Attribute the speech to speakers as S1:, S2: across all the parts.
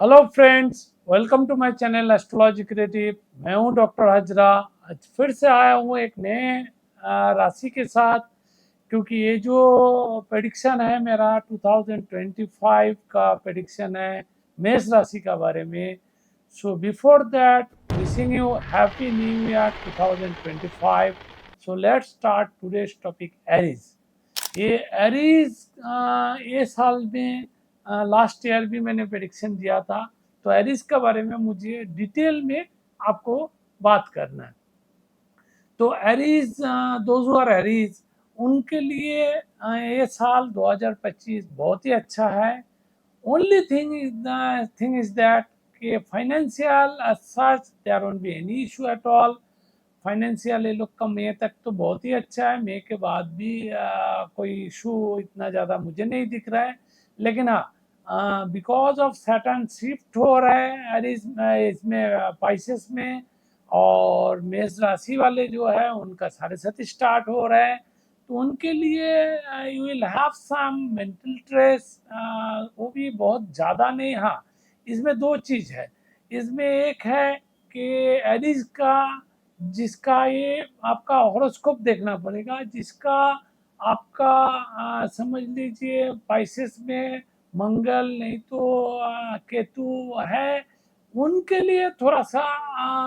S1: Hello friends, welcome to my channel astrology creative. मैं हूं doctor Hazra. आज फिर से आया हूं एक नए राशि के साथ, क्योंकि ये जो प्रेडिक्शन है मेरा 2025 का प्रेडिक्शन है मेष राशि का बारे में। So before that, wishing you happy new year 2025। So let's start today's topic Aries. ये एरीज ये साल में लास्ट ईयर भी मैंने प्रेडिक्शन दिया था, तो एरीज के बारे में मुझे डिटेल में आपको बात करना है। तो एरीज, दोज आर एरीज, उनके लिए ये साल 2025 बहुत ही अच्छा है। ओनली थिंग इज दैट कि financial such there won't be any issue at all. Financial ये लोग का मई तक तो बहुत ही अच्छा है। मई के बाद भी कोई इशू इतना ज़्यादा मुझे नहीं दिख रहा है। लेकिन हाँ, बिकॉज ऑफ सैटर्न शिफ्ट हो रहा है एरीज इसमें, पाइसेस में, और मेष राशि वाले जो है उनका साढ़े साथी स्टार्ट हो रहा है, तो उनके लिए you will have some mental stress. वो भी बहुत ज़्यादा नहीं। हाँ, इसमें दो चीज़ है। इसमें एक है कि एरीज का, जिसका ये आपका हॉरोस्कोप देखना पड़ेगा, जिसका आपका समझ लीजिए पाइसेस में मंगल नहीं तो केतु है, उनके लिए थोड़ा सा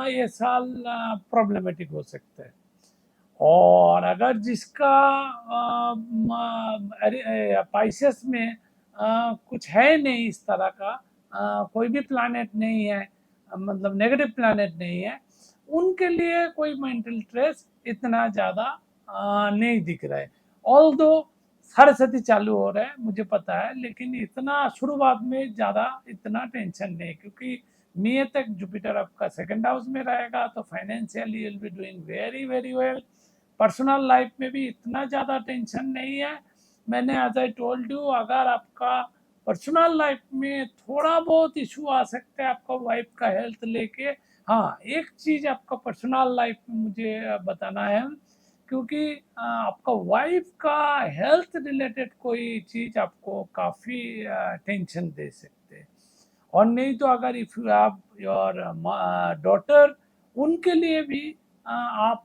S1: ये साल प्रॉब्लमेटिक हो सकता है। और अगर जिसका पाइसेस में कुछ है नहीं इस तरह का, कोई भी प्लानेट नहीं है, मतलब नेगेटिव प्लानेट नहीं है, उनके लिए कोई मेंटल स्ट्रेस इतना ज़्यादा नहीं दिख रहा है। ऑल दो सरस्वती चालू हो रहा है मुझे पता है, लेकिन इतना शुरुआत में ज़्यादा इतना टेंशन नहीं, क्योंकि मई तक जुपिटर आपका सेकंड हाउस में रहेगा, तो financially will be doing very very well. Personal life में भी इतना ज़्यादा टेंशन नहीं है। मैंने एज आई टोल्ड यू, अगर आपका पर्सनल लाइफ में थोड़ा बहुत इशू आ सकता है आपका वाइफ का हेल्थ लेके। हाँ, एक चीज़ आपका पर्सनल लाइफ में मुझे बताना है, क्योंकि आपका वाइफ का हेल्थ रिलेटेड कोई चीज़ आपको काफ़ी टेंशन दे सकते हैं। और नहीं तो अगर if you have your daughter, उनके लिए भी आप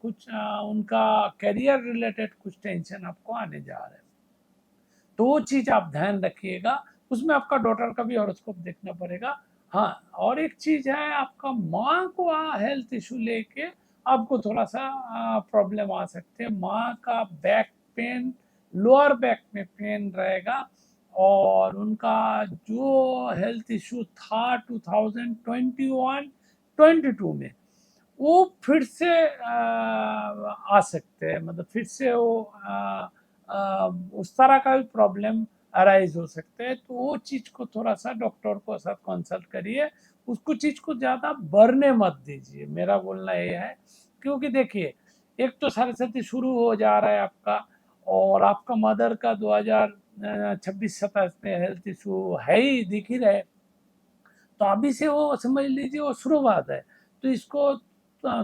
S1: कुछ उनका करियर रिलेटेड कुछ टेंशन आपको आने जा रहा है, तो वो चीज़ आप ध्यान रखिएगा। उसमें आपका डॉटर का भी हॉरोस्कोप देखना पड़ेगा। हाँ, और एक चीज़ है, आपका माँ को हेल्थ इशू लेके आपको थोड़ा सा प्रॉब्लम आ सकते हैं। माँ का बैक पेन, लोअर बैक में पेन रहेगा, और उनका जो हेल्थ इशू था 2021-22 में, वो फिर से आ सकते हैं। मतलब फिर से वो उस तरह का भी प्रॉब्लम अराइज हो सकते हैं। तो वो चीज़ को थोड़ा सा डॉक्टर को साथ कंसल्ट करिए। उसको चीज़ को ज़्यादा बढ़ने मत दीजिए, मेरा बोलना ये है। क्योंकि देखिए, एक तो सरस्वती शुरू हो जा रहा है आपका, और आपका मदर का 2026-27 में हेल्थ इशू है ही, दिख ही रहे। तो अभी से वो समझ लीजिए वो शुरुआत है। तो इसको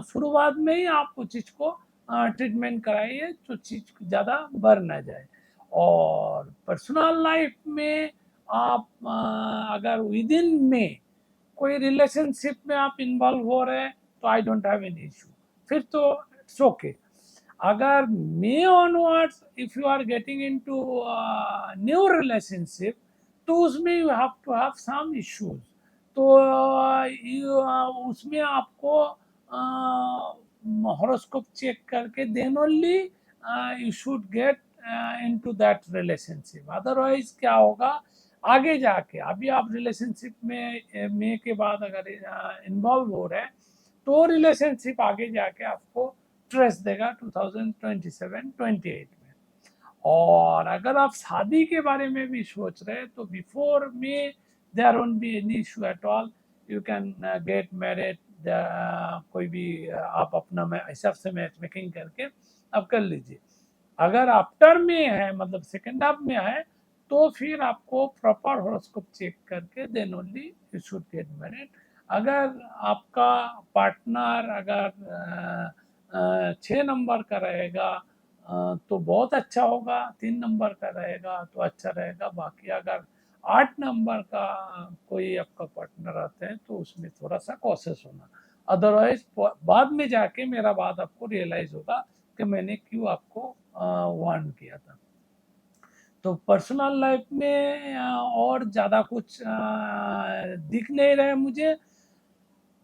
S1: शुरुआत में ही आप उस चीज़ को ट्रीटमेंट कराइए, तो चीज़ ज़्यादा बढ़ ना जाए। और पर्सनल लाइफ में आप अगर विद इन में कोई रिलेशनशिप में आप इन्वॉल्व हो रहे हैं, तो I don't have any issue, फिर तो इट्स ओके। अगर May onwards if you are getting into new relationship, तो उसमें you have to have some issues. तो उसमें आपको हॉरोस्कोप चेक करके then only you should get into that relationship. Otherwise क्या होगा आगे जाके, अभी आप रिलेशनशिप में मे के बाद अगर इन्वॉल्व हो रहे हैं, तो रिलेशनशिप आगे जाके आपको स्ट्रेस देगा 2027-28 में। और अगर आप शादी के बारे में भी सोच रहे हैं, तो बिफोर में there won't be any issue at all. You can get married. कोई भी आप अपना हिसाब से मैच मेकिंग करके आप कर लीजिए। अगर आफ्टर में है, मतलब सेकेंड हाफ में है, तो फिर आपको प्रॉपर हॉरोस्कोप चेक करके then only you should get married. अगर आपका पार्टनर अगर 6 नंबर का रहेगा तो बहुत अच्छा होगा, 3 नंबर का रहेगा तो अच्छा रहेगा। बाकी अगर 8 नंबर का कोई आपका पार्टनर आता है तो उसमें थोड़ा सा कॉशियस होना, अदरवाइज बाद में जाके मेरा बात आपको रियलाइज होगा कि मैंने क्यों आपको वार्न किया था। तो पर्सनल लाइफ में और ज़्यादा कुछ दिख नहीं रहा है मुझे।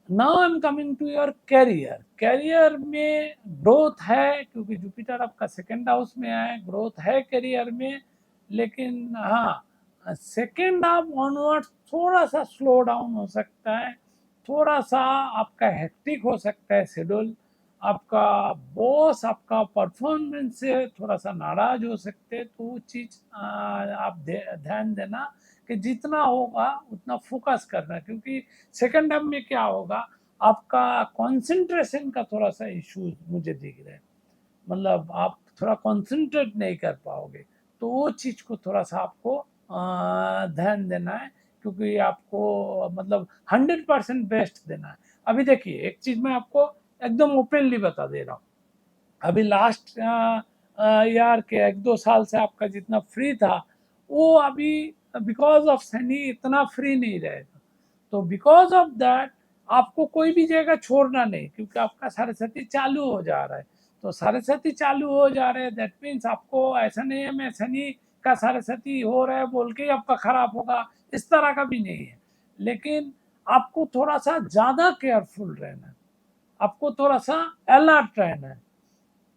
S1: Now I am coming to your career. Career में ग्रोथ है क्योंकि जुपिटर आपका सेकंड हाउस में है, ग्रोथ है कैरियर में, लेकिन हाँ सेकंड हाफ ऑनवर्ड थोड़ा सा स्लो डाउन हो सकता है, थोड़ा सा आपका हेक्टिक हो सकता है शेड्यूल, आपका बॉस आपका परफॉर्मेंस से थोड़ा सा नाराज हो सकते हैं, तो वो चीज़ आप ध्यान देना कि जितना होगा उतना फोकस करना, क्योंकि सेकंड हाफ में क्या होगा आपका कंसंट्रेशन का थोड़ा सा इशू मुझे दिख रहा है, मतलब आप थोड़ा कंसंट्रेट नहीं कर पाओगे, तो वो चीज़ को थोड़ा सा आपको ध्यान देना है, क्योंकि आपको मतलब 100% बेस्ट देना है। अभी देखिए एक चीज़ मैं आपको एकदम ओपनली बता दे रहा हूँ, अभी लास्ट ईयर के 1-2 साल से आपका जितना फ्री था वो अभी बिकॉज ऑफ शनि इतना फ्री नहीं रहेगा, तो बिकॉज ऑफ दैट आपको कोई भी जगह छोड़ना नहीं, क्योंकि आपका सरस्वती चालू हो जा रहा है, तो सरस्वती चालू हो जा रहे हैं दैट मीन्स आपको ऐसा नहीं है मैं शनि का सरस्वती हो रहा है बोल के आपका खराब होगा, इस तरह का भी नहीं है, लेकिन आपको थोड़ा सा ज़्यादा केयरफुल रहना है, आपको थोड़ा सा अलर्ट रहना है,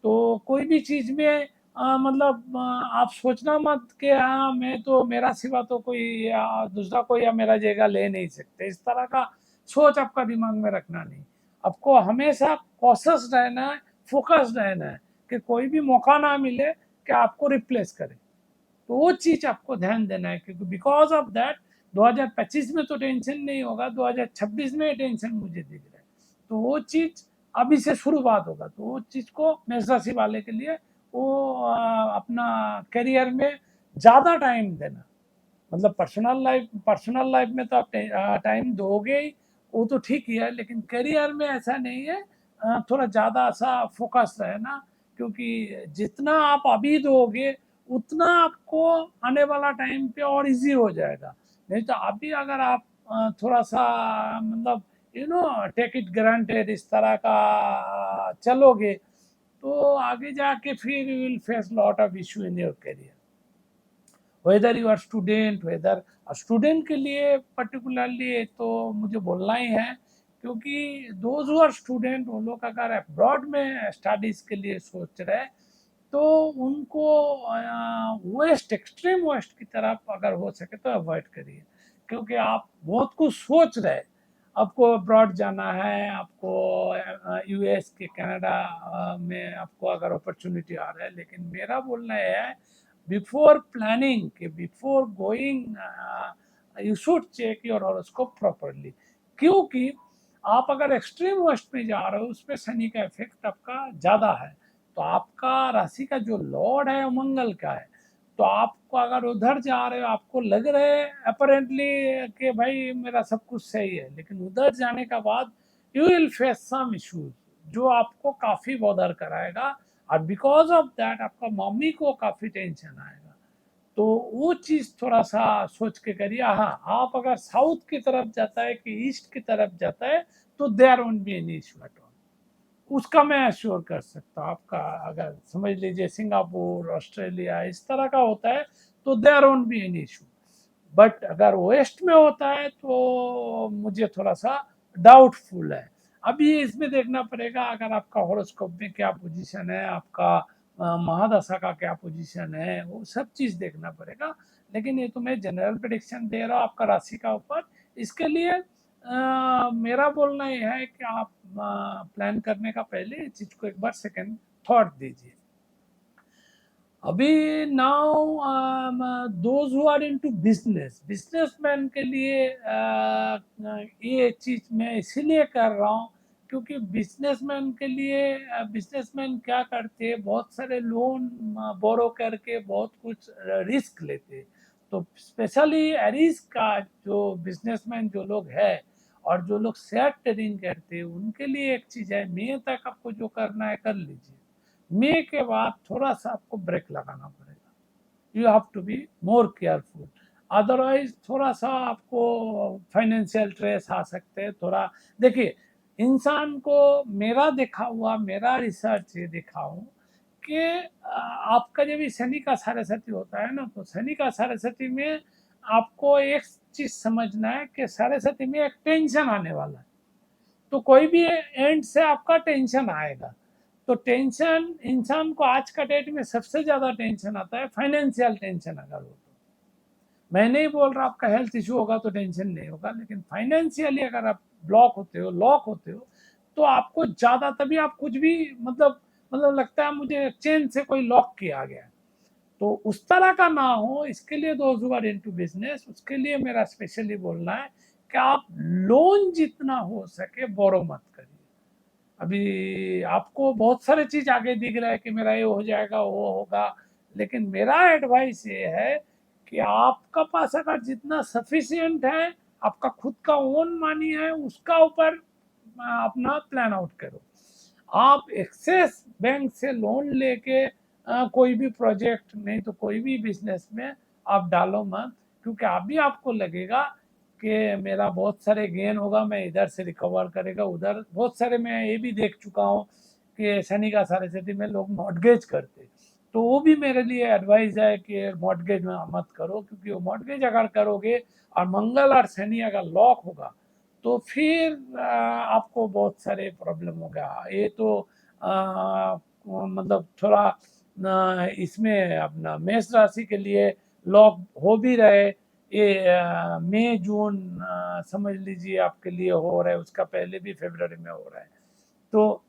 S1: तो कोई भी चीज़ में मतलब आप सोचना मत कि हाँ मैं तो मेरा सिवा तो कोई या दूसरा कोई या मेरा जगह ले नहीं सकते, इस तरह का सोच आपका दिमाग में रखना नहीं, आपको हमेशा कॉशियस रहना है, फोकस रहना है कि कोई भी मौका ना मिले कि आपको रिप्लेस करे, तो वो चीज़ आपको ध्यान देना है, क्योंकि बिकॉज ऑफ दैट 2025 में तो टेंशन नहीं होगा, 2026 में टेंशन मुझे दिख रहा है, तो वो चीज़ अभी से शुरुआत होगा, तो वो चीज़ को मेष राशि वाले के लिए वो अपना करियर में ज़्यादा टाइम देना, मतलब पर्सनल लाइफ में तो आप टाइम दोगे ही, वो तो ठीक ही है, लेकिन करियर में ऐसा नहीं है, थोड़ा ज़्यादा सा फोकस रहना, क्योंकि जितना आप अभी दोगे उतना आपको आने वाला टाइम पे और इजी हो जाएगा, नहीं तो अभी अगर आप थोड़ा सा मतलब टेक इट ग्रांटेड इस तरह का चलोगे, तो आगे जाके फिर you will face lot of issue in your career, whether you are student, whether student के लिए पर्टिकुलरली तो मुझे बोलना ही है, क्योंकि दोज हु आर स्टूडेंट वो लोग अगर अब्रॉड में स्टडीज़ के लिए सोच रहे हैं तो उनको वेस्ट एक्सट्रीम वेस्ट की तरफ अगर हो सके तो अवॉइड करिए, क्योंकि आप बहुत कुछ सोच रहे हैं, आपको अब्रॉड जाना है, आपको यूएस के कनाडा में आपको अगर अपॉर्चुनिटी आ रहा है, लेकिन मेरा बोलना है बिफोर प्लानिंग के before going you should check your horoscope properly, क्योंकि आप अगर एक्सट्रीम वेस्ट में जा रहे हो उस पर शनि का इफेक्ट आपका ज़्यादा है, तो आपका राशि का जो लॉर्ड है वो मंगल का है, तो आपको अगर उधर जा रहे हो आपको लग रहा है अपेरेंटली कि भाई मेरा सब कुछ सही है, लेकिन उधर जाने का बाद you will face some issues जो आपको काफ़ी बॉदर कराएगा, और बिकॉज ऑफ दैट आपका मम्मी को काफ़ी टेंशन आएगा, तो वो चीज़ थोड़ा सा सोच के करिए। हाँ, आप अगर साउथ की तरफ जाता है कि ईस्ट की तरफ जाता है तो there won't be any issue at all, उसका मैं अश्योर कर सकता हूँ, आपका अगर समझ लीजिए सिंगापुर ऑस्ट्रेलिया इस तरह का होता है तो there won't be any issue, but अगर वेस्ट में होता है तो मुझे थोड़ा सा डाउटफुल है, अभी इसमें देखना पड़ेगा अगर आपका हॉरोस्कोप में क्या पोजीशन है, आपका महादशा का क्या पोजीशन है, वो सब चीज़ देखना पड़ेगा, लेकिन ये तो मैं जनरल प्रेडिक्शन दे रहा हूँ आपका राशि का ऊपर, इसके लिए मेरा बोलना ये है कि आप प्लान करने का पहले इस चीज़ को एक बार सेकंड थॉट दीजिए। अभी now those who are into businessman के लिए ये चीज़ मैं इसीलिए कर रहा हूँ क्योंकि बिजनेसमैन के लिए बिजनेसमैन क्या करते हैं, बहुत सारे लोन बोरो करके बहुत कुछ रिस्क लेते हैं, तो स्पेशली एरीज का जो बिजनेसमैन जो लोग हैं और जो लोग शेयर ट्रेडिंग करते हैं उनके लिए एक चीज़ है, मई तक आपको जो करना है कर लीजिए, मई के बाद थोड़ा सा आपको ब्रेक लगाना पड़ेगा, you have to be more careful, otherwise थोड़ा सा आपको फाइनेंशियल स्ट्रेस आ सकते हैं। थोड़ा देखिए, इंसान को मेरा देखा हुआ, मेरा रिसर्च ये देखा हूँ कि आपका जब ये शनि का साढ़ेसाती होता है ना, तो शनि का साढ़ेसाती में आपको एक चीज समझना है कि साढ़ेसाती में एक टेंशन आने वाला है। तो कोई भी एंड से आपका टेंशन आएगा। तो टेंशन इंसान को आज का डेट में सबसे ज्यादा टेंशन आता है फाइनेंशियल टेंशन। अगर हो तो मैं नहीं बोल रहा आपका हेल्थ इशू होगा तो टेंशन नहीं होगा, लेकिन फाइनेंशियली अगर आप ब्लॉक होते हो, लॉक होते हो, तो आपको ज्यादा, तभी आप कुछ भी मतलब लगता है मुझे चेन से कोई लॉक किया गया। तो उस तरह का ना हो, इसके लिए those who are into business, उसके लिए मेरा स्पेशली बोलना है कि आप लोन जितना हो सके बोरो मत करिए। अभी आपको बहुत सारे चीज आगे दिख रहा है कि मेरा ये हो जाएगा, वो होगा, लेकिन मेरा एडवाइस ये है कि आपका पास अगर जितना सफिशिएंट है, आपका खुद का ओन मनी है, उसका ऊपर अपना प्लान आउट करो। आप एक्सेस बैंक से लोन लेके कोई भी प्रोजेक्ट नहीं तो कोई भी बिजनेस में आप डालो मत, क्योंकि अभी आपको लगेगा कि मेरा बहुत सारे गेन होगा, मैं इधर से रिकवर करेगा उधर। बहुत सारे मैं ये भी देख चुका हूँ कि शनि का साढ़ेसाती में लोग मॉर्गेज करते, तो वो भी मेरे लिए एडवाइस है कि मॉर्गेज में मत करो, क्योंकि वो मॉर्गेज अगर करोगे और मंगल और शनि अगर लॉक होगा तो फिर आपको बहुत सारे प्रॉब्लम होगा। ये तो मतलब थोड़ा इसमें अपना मेष राशि के लिए लॉक हो भी रहे, ये मई जून समझ लीजिए आपके लिए हो रहा है, उसका पहले भी फरवरी में हो रहा है। तो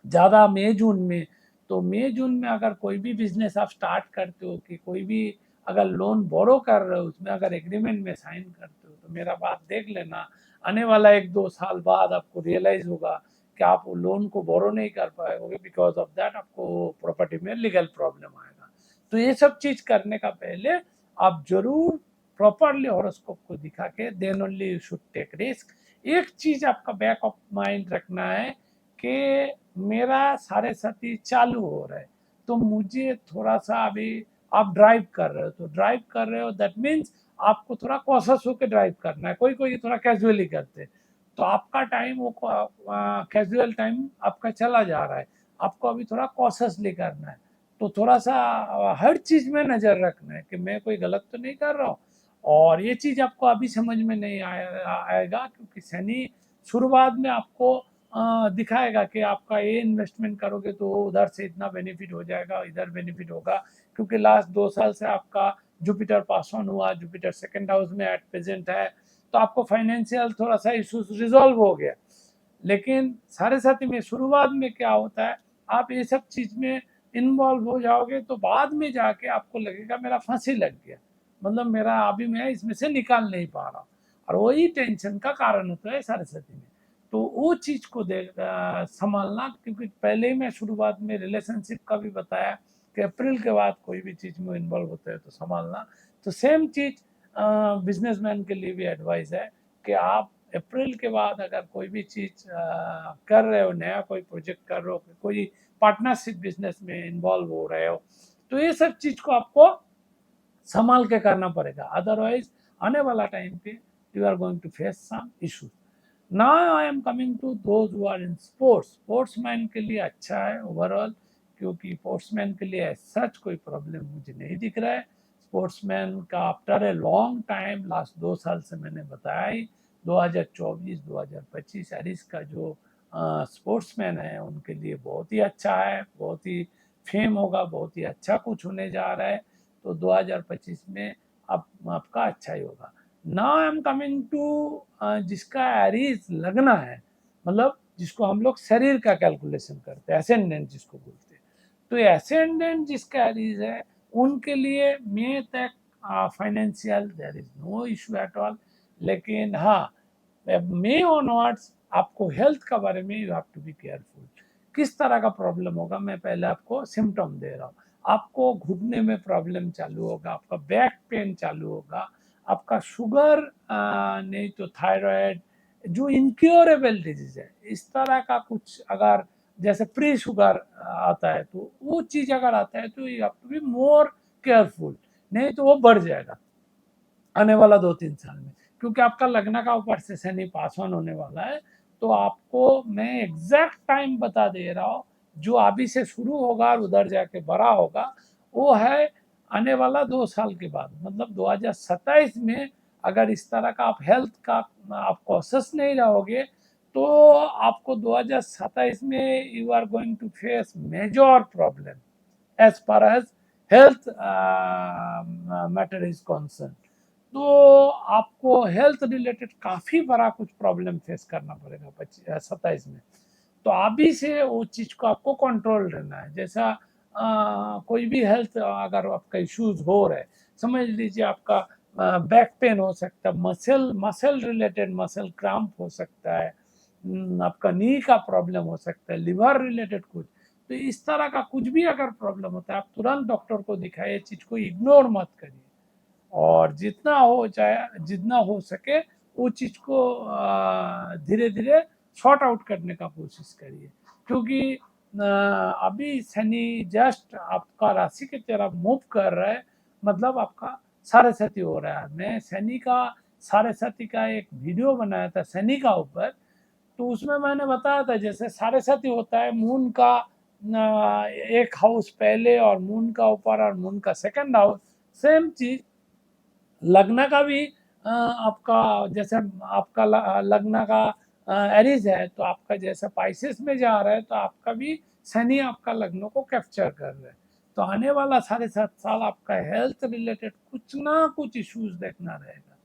S1: ज़्यादा मई जून में, तो मई जून में अगर कोई भी बिजनेस आप स्टार्ट करते हो, कि कोई भी अगर लोन बोरो कर रहे हो, उसमें अगर एग्रीमेंट में साइन करते हो, तो मेरा बात देख लेना, आने वाला 1-2 साल बाद आपको रियलाइज होगा कि आप वो लोन को बोरो नहीं कर पाओगे, बिकॉज ऑफ दैट आपको प्रॉपर्टी में लीगल प्रॉब्लम आएगा। तो ये सब चीज करने का पहले आप जरूर प्रॉपरली हॉरोस्कोप को दिखा के then only you should take risk. एक चीज आपका बैक ऑफ माइंड रखना है कि मेरा साढ़ेसाती चालू हो रहा है, तो मुझे थोड़ा सा अभी, आप ड्राइव कर रहे हो तो ड्राइव कर रहे हो, दैट मीन्स आपको थोड़ा कॉशस होकर ड्राइव करना है। कोई कोई थोड़ा कैजुअली करते हैं, तो आपका टाइम वो कैजुअल टाइम आपका चला जा रहा है, आपको अभी थोड़ा कॉशसली करना है। तो थोड़ा सा हर चीज में नजर रखना है कि मैं कोई गलत तो नहीं कर रहा हूँ। और ये चीज आपको अभी समझ में नहीं आएगा, क्योंकि शनि शुरुआत में आपको दिखाएगा कि आपका ये इन्वेस्टमेंट करोगे तो उधर से इतना बेनिफिट हो जाएगा, इधर बेनिफिट होगा, क्योंकि लास्ट 2 साल से आपका जुपिटर पास ऑन हुआ, जुपिटर सेकंड हाउस में एट प्रेजेंट है, तो आपको फाइनेंशियल थोड़ा सा इश्यूज रिजॉल्व हो गया। लेकिन साढ़ेसाती में शुरुआत में क्या होता है, आप ये सब चीज में इन्वॉल्व हो जाओगे तो बाद में जाके आपको लगेगा मेरा फांसी लग गया, मतलब मेरा अभी मैं इसमें से निकाल नहीं पा रहा, और वही टेंशन का कारण होता है साढ़ेसाती में। तो वो चीज को संभालना, क्योंकि पहले ही मैं शुरुआत में रिलेशनशिप का भी बताया कि अप्रैल के बाद कोई भी चीज में इन्वॉल्व होते हैं तो संभालना। तो सेम चीज बिजनेसमैन के लिए भी एडवाइस है कि आप अप्रैल के बाद अगर कोई भी चीज कर रहे हो, नया कोई प्रोजेक्ट कर रहे हो, कोई पार्टनरशिप बिजनेस में इन्वॉल्व हो रहे हो, तो ये सब चीज को आपको संभाल के करना पड़ेगा, अदरवाइज आने वाला टाइम पे you are going to face some issue. Now I am coming to those who are in sports. Sportsman के लिए अच्छा है ओवरऑल, क्योंकि स्पोर्ट्समैन के लिए सच कोई प्रॉब्लम मुझे नहीं दिख रहा है। स्पोर्ट्समैन का after a long time, last 2 साल से मैंने बताया ही, 2024-2025 एरिस का जो स्पोर्ट्समैन है उनके लिए बहुत ही अच्छा है, बहुत ही फेम होगा, बहुत ही अच्छा कुछ होने जा रहा है। तो 2025 में आपका अच्छा ही होगा। Now I am coming to जिसका एरीज लगना है, मतलब जिसको हम लोग शरीर का कैलकुलेशन करते हैं, एसेंडेंट जिसको बोलते हैं, तो एसेंडेंट जिसका एरीज है उनके लिए मई तक financial there is no issue at all. लेकिन हाँ, मई ऑनवर्ड्स आपको हेल्थ का बारे में you have to be careful. किस तरह का प्रॉब्लम होगा, मैं पहले आपको सिम्टम दे रहा हूँ। आपको घुटने में प्रॉब्लम चालू होगा, आपका बैक पेन चालू होगा, आपका शुगर नहीं तो थायराइड, जो इनक्योरेबल डिजीज है, इस तरह का कुछ अगर जैसे प्री शुगर आता है, तो वो चीज अगर आता है तो you have to be more careful, नहीं तो वो बढ़ जाएगा। आने वाला 2-3 साल में, क्योंकि आपका लगना का ऊपर से शनि पास ऑन होने वाला है। तो आपको मैं एग्जैक्ट टाइम बता दे रहा हूँ, जो अभी से शुरू होगा और उधर जाके बड़ा होगा, वो है आने वाला 2 साल के बाद, मतलब 2027 में। अगर इस तरह का आप हेल्थ का आप कॉशियस नहीं रहोगे, तो आपको 2027 में you are going to face major problem as far as health matter is concern. तो आपको हेल्थ रिलेटेड काफ़ी बड़ा कुछ प्रॉब्लम फेस करना पड़ेगा 27 में। तो अभी से वो चीज़ को आपको कंट्रोल रहना है। जैसा कोई भी हेल्थ अगर आपका इश्यूज हो रहे, समझ लीजिए आपका बैक पेन हो सकता है, muscle muscle related muscle cramp हो सकता है, आपका नी का प्रॉब्लम हो सकता है, लिवर रिलेटेड कुछ। तो इस तरह का कुछ भी अगर प्रॉब्लम होता है, आप तुरंत डॉक्टर को दिखाइए, चीज़ को इग्नोर मत करिए, और जितना हो सके वो चीज़ को धीरे धीरे शॉर्ट आउट करने का कोशिश करिए। क्योंकि अभी शनि जस्ट आपका राशि की तरफ मूव कर रहा है, मतलब आपका साढ़े हो रहा है। मैं शनि का साढ़े का एक वीडियो बनाया था शनि का ऊपर, तो उसमें मैंने बताया था जैसे साढ़े होता है मून का एक हाउस पहले और मून का ऊपर और मून का सेकंड हाउस, सेम चीज लग्न का भी आपका जैसे आपका लग्न का एरीज है, तो आपका जैसा पाइसेस में जा रहा है, तो आपका भी शनि आपका लग्नों को कैप्चर कर रहा है। तो आने वाला 7.5 साल आपका हेल्थ रिलेटेड कुछ ना कुछ इश्यूज देखना रहेगा।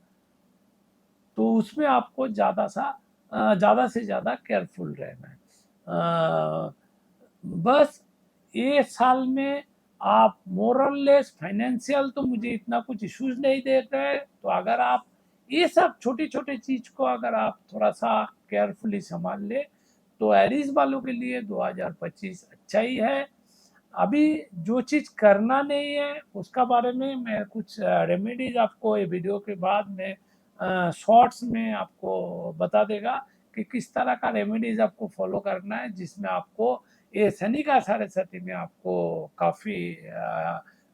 S1: तो उसमें आपको ज़्यादा से ज़्यादा केयरफुल रहना है। बस ये साल में आप मोरलेस फाइनेंशियल तो मुझे इतना कुछ इश्यूज नहीं देते हैं। तो अगर आप ये सब छोटी छोटी चीज़ को अगर आप थोड़ा सा केयरफुली संभाल ले, तो एरीज वालों के लिए 2025 अच्छा ही है। अभी जो चीज़ करना नहीं है उसका बारे में मैं कुछ रेमेडीज आपको ये वीडियो के बाद में शॉर्ट्स में आपको बता देगा कि किस तरह का रेमेडीज आपको फॉलो करना है, जिसमें आपको ये शनि का साढ़े में आपको काफ़ी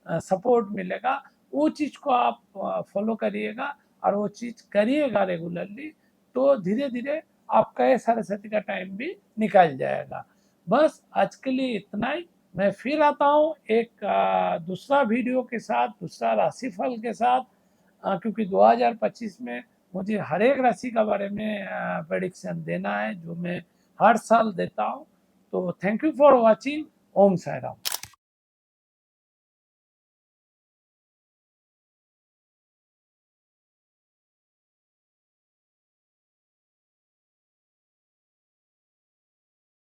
S1: सपोर्ट मिलेगा। वो चीज़ को आप फॉलो करिएगा, और वो चीज़ करिएगा रेगुलरली, तो धीरे धीरे आपका ये साढ़े का टाइम भी निकल जाएगा। बस आज के लिए इतना ही। मैं फिर आता हूँ एक दूसरा वीडियो के साथ, दूसरा राशिफल के साथ, क्योंकि 2025 में मुझे हर एक राशि के बारे में प्रेडिक्शन देना है, जो मैं हर साल देता हूँ। तो thank you for watching. Om Sai Ram.